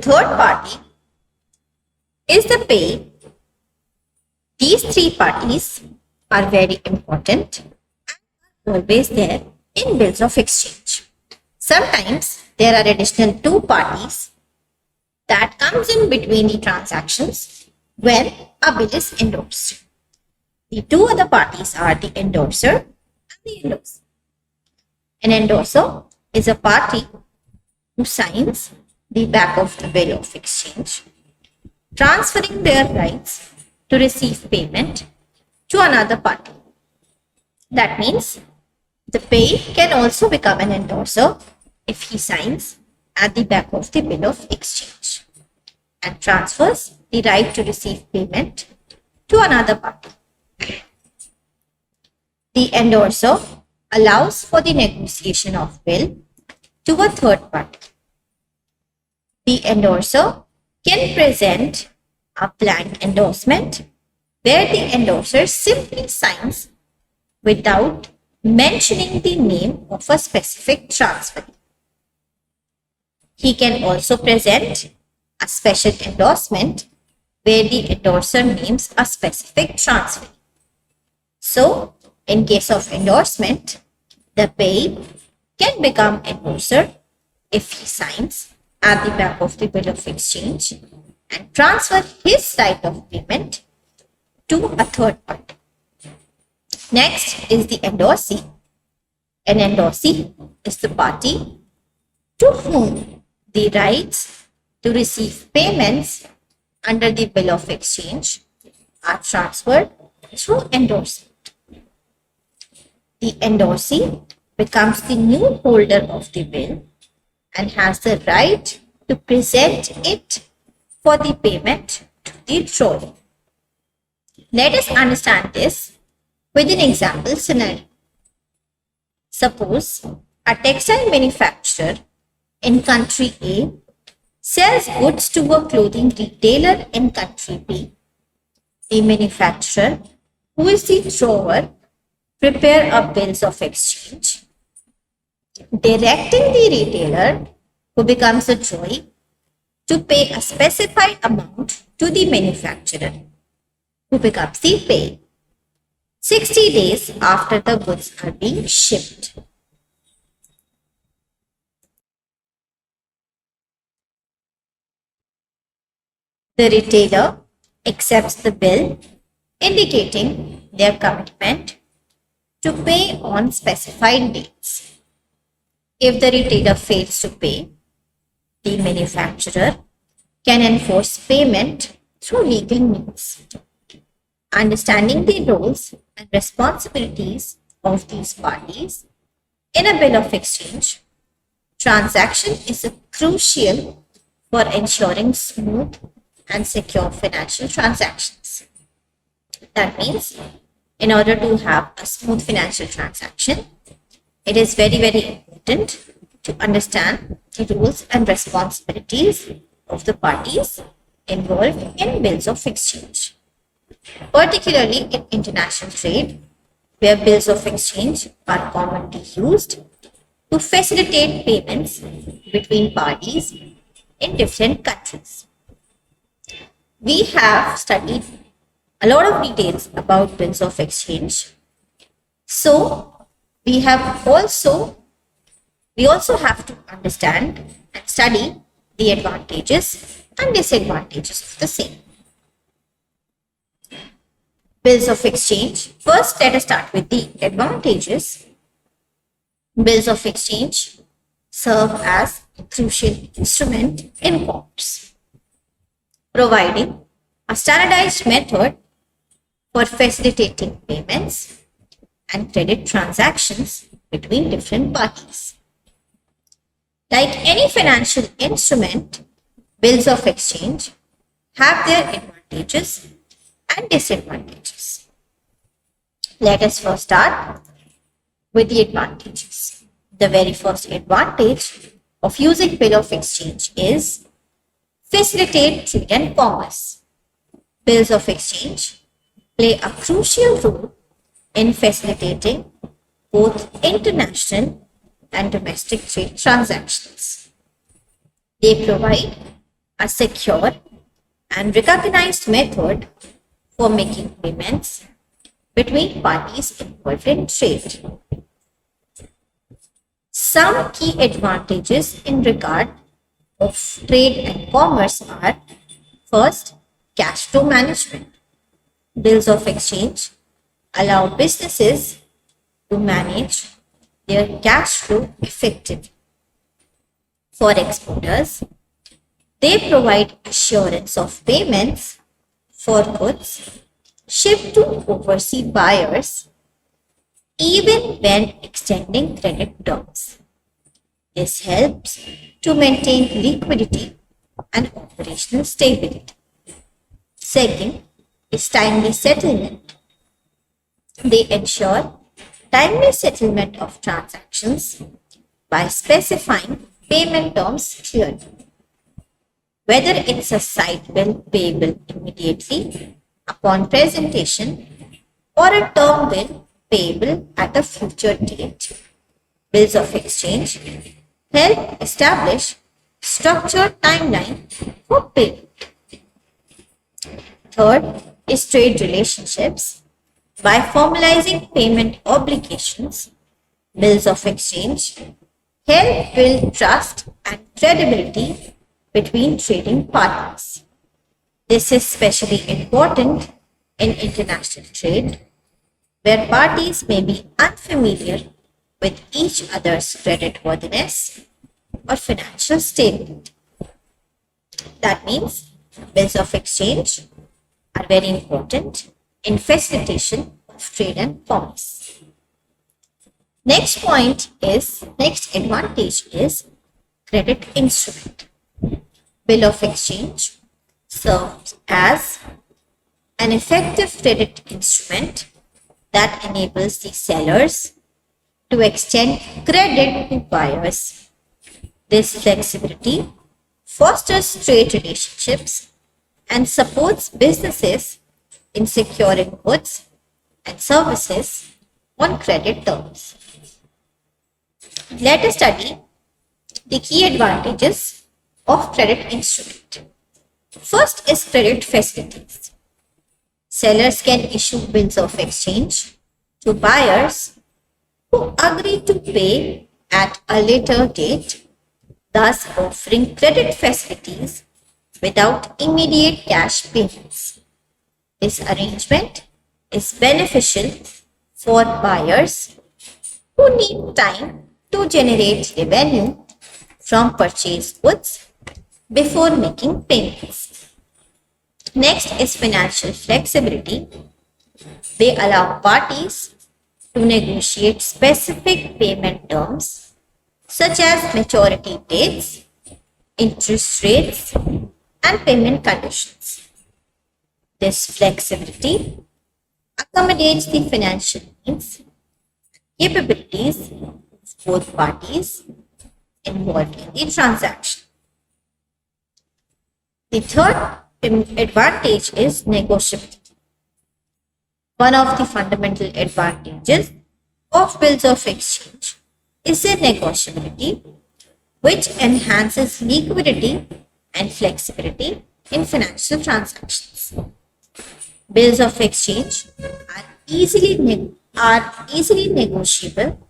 third party is the payee. These three parties are very important and always there in bills of exchange. Sometimes there are additional two parties that comes in between the transactions when a bill is endorsed. The two other parties are the endorser and the endorser. An endorser is a party who signs the back of the bill of exchange, transferring their rights to receive payment to another party. That means the payee can also become an endorser if he signs at the back of the bill of exchange and transfers the right to receive payment to another party. The endorser allows for the negotiation of bill to a third party. The endorser can present a blank endorsement where the endorser simply signs without mentioning the name of a specific transferee. He can also present a special endorsement where the endorser names a specific transferee. So, in case of endorsement, the payee can become endorser if he signs at the back of the bill of exchange and transfer his right of payment to a third party. Next is the endorsee. An endorsee is the party to whom the rights to receive payments under the bill of exchange are transferred through endorsement. The endorsee becomes the new holder of the bill and has the right to present it for the payment to the drawer. Let us understand this with an example scenario. Suppose a textile manufacturer in country A sells goods to a clothing retailer in country B. The manufacturer, who is the drawer, prepare a bills of exchange, directing the retailer, who becomes a drawee, to pay a specified amount to the manufacturer, who becomes the payee, 60 days after the goods are being shipped. The retailer accepts the bill, indicating their commitment to pay on specified dates. If the retailer fails to pay, the manufacturer can enforce payment through legal means. Understanding the roles and responsibilities of these parties in a bill of exchange transaction is crucial for ensuring smooth and secure financial transactions. That means, in order to have a smooth financial transaction, it is very, very important to understand the rules and responsibilities of the parties involved in bills of exchange, particularly in international trade, where bills of exchange are commonly used to facilitate payments between parties in different countries. We have studied a lot of details about bills of exchange. So we also have to understand and study the advantages and disadvantages of the same. Bills of exchange. First, let us start with the advantages. Bills of exchange serve as a crucial instrument in courts, providing a standardized method for facilitating payments and credit transactions between different parties. Like any financial instrument, bills of exchange have their advantages and disadvantages. Let us first start with the advantages. The very first advantage of using bill of exchange is facilitate trade and commerce. Bills of exchange play a crucial role in facilitating both international and domestic trade transactions. They provide a secure and recognized method for making payments between parties involved in trade. Some key advantages in regard of trade and commerce are: first, cash flow management. Bills of exchange allow businesses to manage their cash flow effectively. For exporters, they provide assurance of payments for goods shipped to overseas buyers even when extending credit terms. This helps to maintain liquidity and operational stability. Second is timely settlement. They ensure timely settlement of transactions by specifying payment terms clearly. Whether it's a side bill payable immediately upon presentation or a term bill payable at a future date, bills of exchange help establish structured timeline for payment. Third is trade relationships. By formalizing payment obligations, bills of exchange help build trust and credibility between trading partners. This is especially important in international trade, where parties may be unfamiliar with each other's creditworthiness or financial stability. That means bills of exchange are very important in facilitation of trade and commerce. Next advantage is credit instrument. Bill of exchange serves as an effective credit instrument that enables the sellers to extend credit to buyers. This flexibility fosters trade relationships and supports businesses in securing goods and services on credit terms. Let us study the key advantages of credit instrument. First is credit facilities. Sellers can issue bills of exchange to buyers who agree to pay at a later date, thus offering credit facilities without immediate cash payments. This arrangement is beneficial for buyers who need time to generate revenue from purchased goods before making payments. Next is financial flexibility. They allow parties to negotiate specific payment terms such as maturity dates, interest rates, and payment conditions. This flexibility accommodates the financial needs and capabilities of both parties involved in the transaction. The third advantage is negotiability. One of the fundamental advantages of bills of exchange is their negotiability, which enhances liquidity and flexibility in financial transactions. Bills of exchange are easily negotiable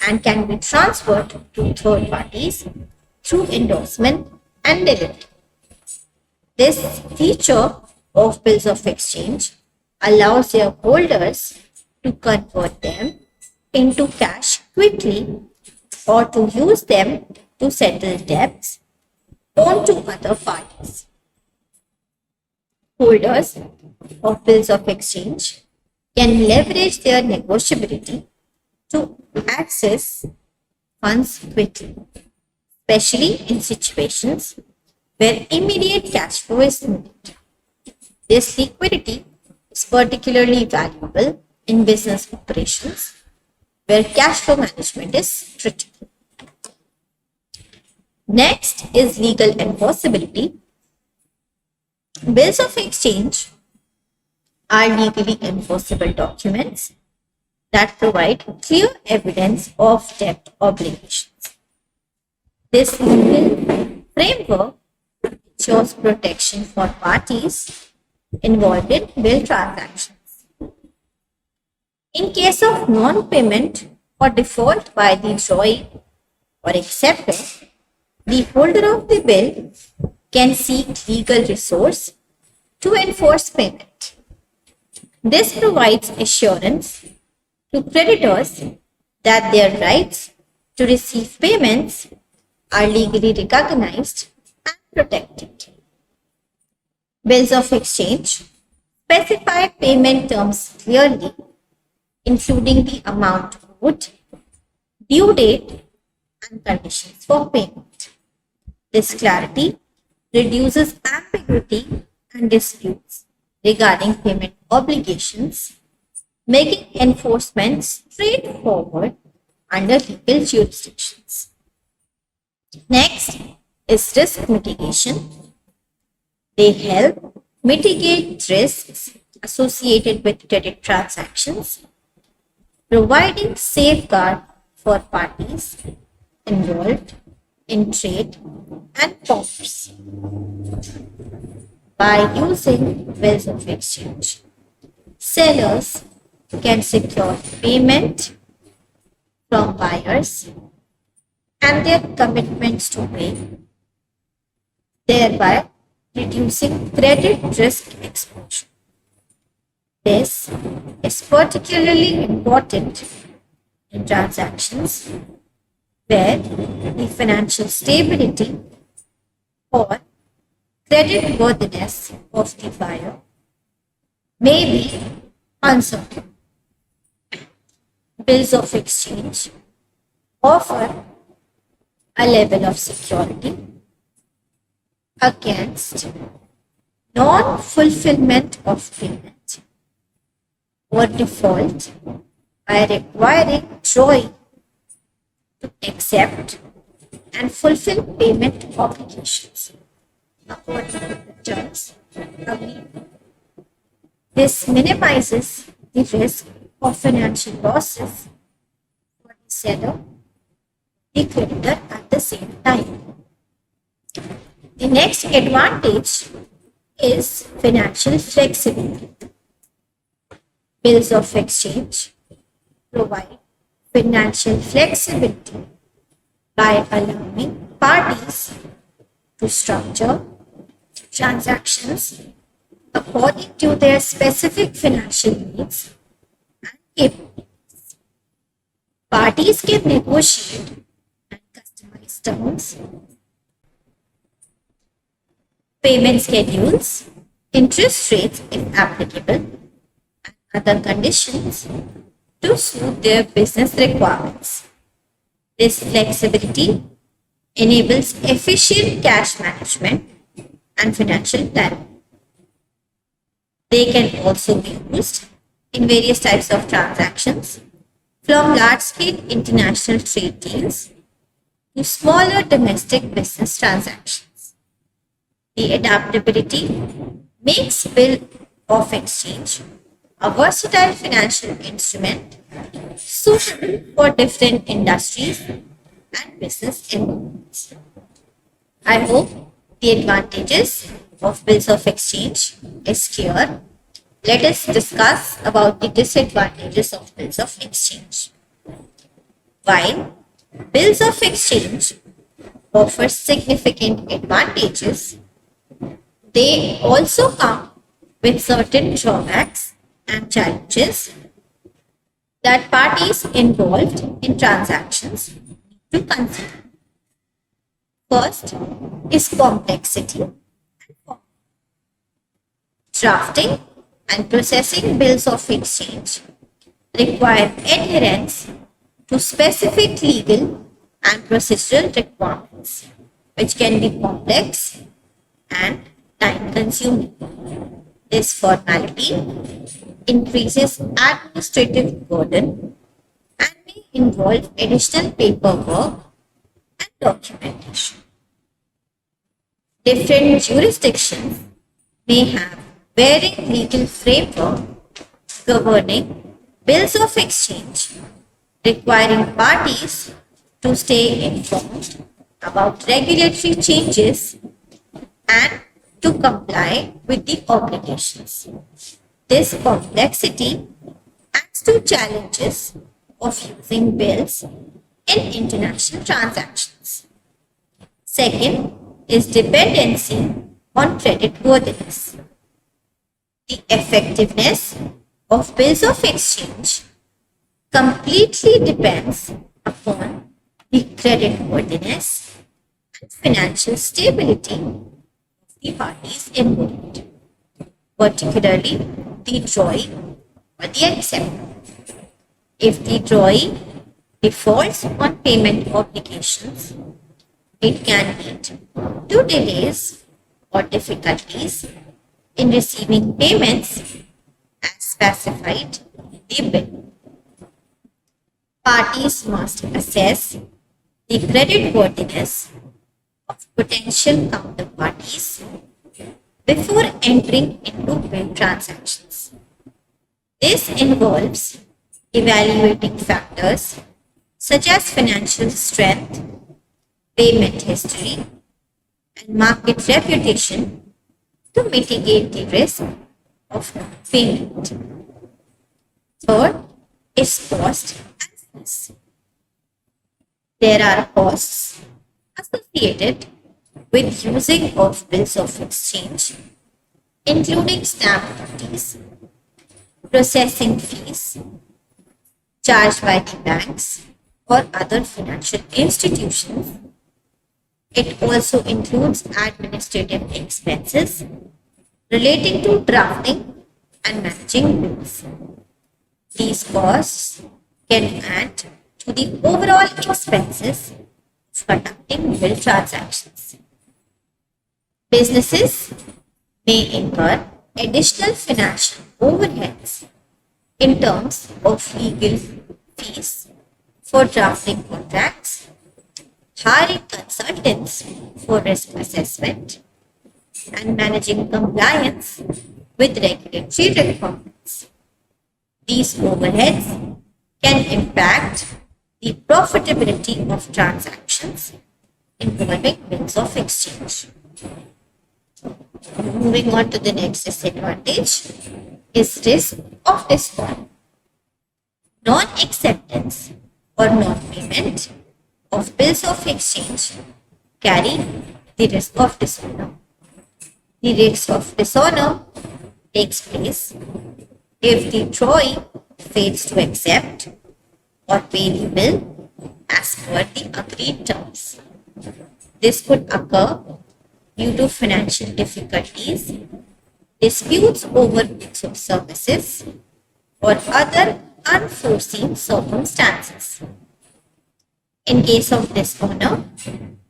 and can be transferred to third parties through endorsement and delivery. This feature of bills of exchange allows their holders to convert them into cash quickly or to use them to settle debts owed to other parties. Holders of bills of exchange can leverage their negotiability to access funds quickly, especially in situations where immediate cash flow is needed. This liquidity is particularly valuable in business operations where cash flow management is critical. Next is legal enforceability. Bills of exchange are legally enforceable documents that provide clear evidence of debt obligations. This legal framework ensures protection for parties involved in bill transactions. In case of non-payment or default by the drawee or acceptor, the holder of the bill can seek legal recourse to enforce payment. This provides assurance to creditors that their rights to receive payments are legally recognized and protected. Bills of exchange specify payment terms clearly, including the amount owed, due date, and conditions for payment. This clarity reduces ambiguity and disputes regarding payment obligations, making enforcement straightforward under legal jurisdictions. Next is risk mitigation. They help mitigate risks associated with credit transactions, providing safeguard for parties involved in trade and commerce. By using bills of exchange, sellers can secure payment from buyers and their commitments to pay, thereby reducing credit risk exposure. This is particularly important in transactions where the financial stability or creditworthiness of the buyer may be uncertain. Bills of exchange offer a level of security against non-fulfillment of payment or default by requiring drawee to accept and fulfill payment obligations according to the terms agreed. This minimizes the risk of financial losses for the seller, the creditor at the same time. The next advantage is financial flexibility. Bills of exchange provide financial flexibility by allowing parties to structure transactions according to their specific financial needs and capabilities. Parties can negotiate and customize terms, payment schedules, interest rates if applicable, and other conditions to suit their business requirements. This flexibility enables efficient cash management and financial planning. They can also be used in various types of transactions, from large-scale international trade deals to smaller domestic business transactions. The adaptability makes bill of exchange a versatile financial instrument suitable for different industries and business environments. I hope the advantages of bills of exchange is clear. Let us discuss about the disadvantages of bills of exchange. While bills of exchange offer significant advantages, they also come with certain drawbacks and challenges that parties involved in transactions need to consider. First is complexity. Drafting and processing bills of exchange require adherence to specific legal and procedural requirements, which can be complex and time-consuming. This formality increases administrative burden and may involve additional paperwork and documentation. Different jurisdictions may have varying legal framework governing bills of exchange, requiring parties to stay informed about regulatory changes and to comply with the obligations. This complexity adds to challenges of using bills in international transactions. Second is dependency on creditworthiness. The effectiveness of bills of exchange completely depends upon the creditworthiness and financial stability of the parties involved, particularly the drawee or the acceptor. If the drawee defaults on payment obligations, it can lead to delays or difficulties in receiving payments as specified in the bill. Parties must assess the creditworthiness of potential counterparties before entering into bill transactions. This involves evaluating factors such as financial strength, payment history, and market reputation to mitigate the risk of non-payment. Third is cost and fees. There are costs associated with using of bills of exchange, including stamp duties, processing fees charged by the banks or other financial institutions. It also includes administrative expenses relating to drafting and managing bills. These costs can add to the overall expenses of conducting bill transactions. Businesses may incur additional financial overheads in terms of legal fees for drafting contracts, hiring consultants for risk assessment, and managing compliance with regulatory requirements. These overheads can impact the profitability of transactions involving bills of exchange. Moving on to the next disadvantage is risk of dishonor. Non-acceptance or non-payment of bills of exchange carry the risk of dishonor. The risk of dishonor takes place if the drawee fails to accept or pay the bill as per the agreed terms. This could occur due to financial difficulties, disputes over goods or services, or other unforeseen circumstances. In case of dishonor,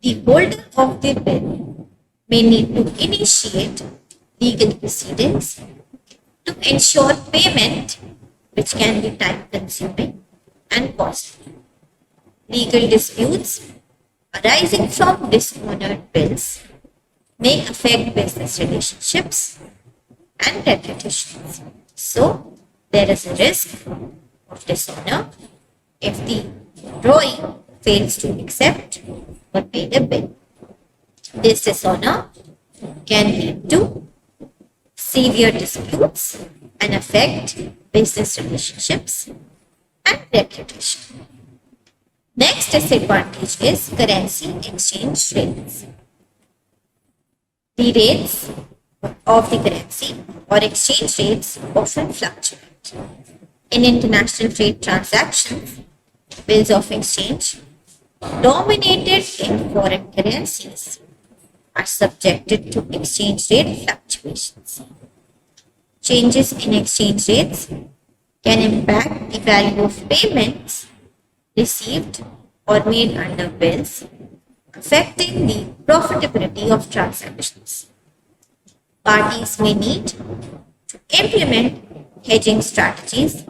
the holder of the bill may need to initiate legal proceedings to ensure payment, which can be time consuming and costly. Legal disputes arising from dishonored bills may affect business relationships and reputations. So, there is a risk of dishonor if the drawee fails to accept or pay the bill. This dishonor can lead to severe disputes and affect business relationships and reputation. Next disadvantage is currency exchange rates. The rates of the currency or exchange rates often fluctuate. In international trade transactions, bills of exchange dominated in foreign currencies are subjected to exchange rate fluctuations. Changes in exchange rates can impact the value of payments received or made under bills, affecting the profitability of transactions. Parties may need to implement hedging strategies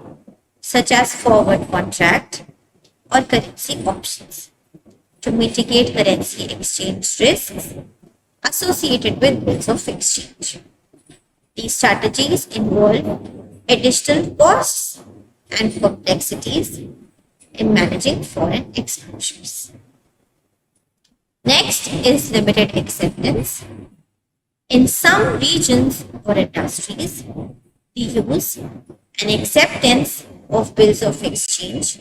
such as forward contract or currency options to mitigate currency exchange risks associated with bills of exchange. These strategies involve additional costs and complexities in managing foreign exposures. Next is limited acceptance In some regions or industries, the use and acceptance of bills of exchange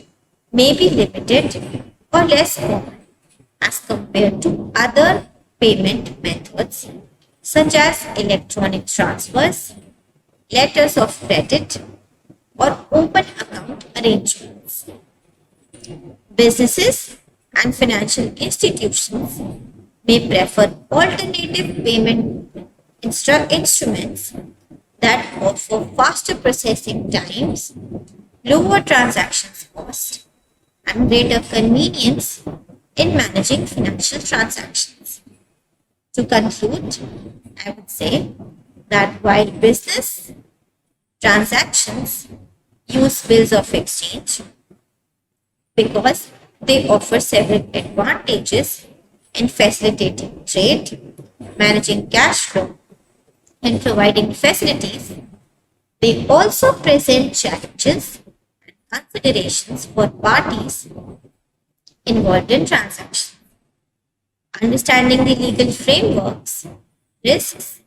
may be limited or less common as compared to other payment methods such as electronic transfers, letters of credit, or open account arrangements. Businesses and financial institutions may prefer alternative payment instruments that offer faster processing times, lower transaction costs, and greater convenience in managing financial transactions. To conclude, I would say that while business transactions use bills of exchange because they offer several advantages in facilitating trade, managing cash flow, and providing facilities, they also present challenges and considerations for parties involved in transactions. Understanding the legal frameworks, risks,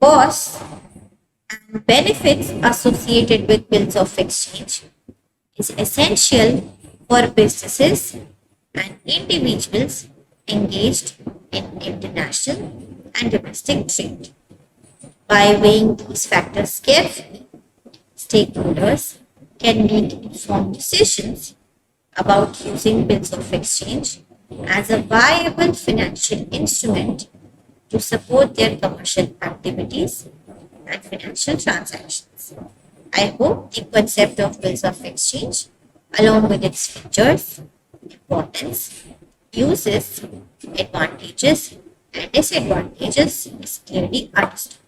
costs, and benefits associated with bills of exchange is essential for businesses and individuals engaged in international and domestic trade. By weighing these factors carefully, stakeholders can make informed decisions about using bills of exchange as a viable financial instrument to support their commercial activities and financial transactions. I hope the concept of bills of exchange, along with its features, importance, uses, advantages, and disadvantages, is clearly understood.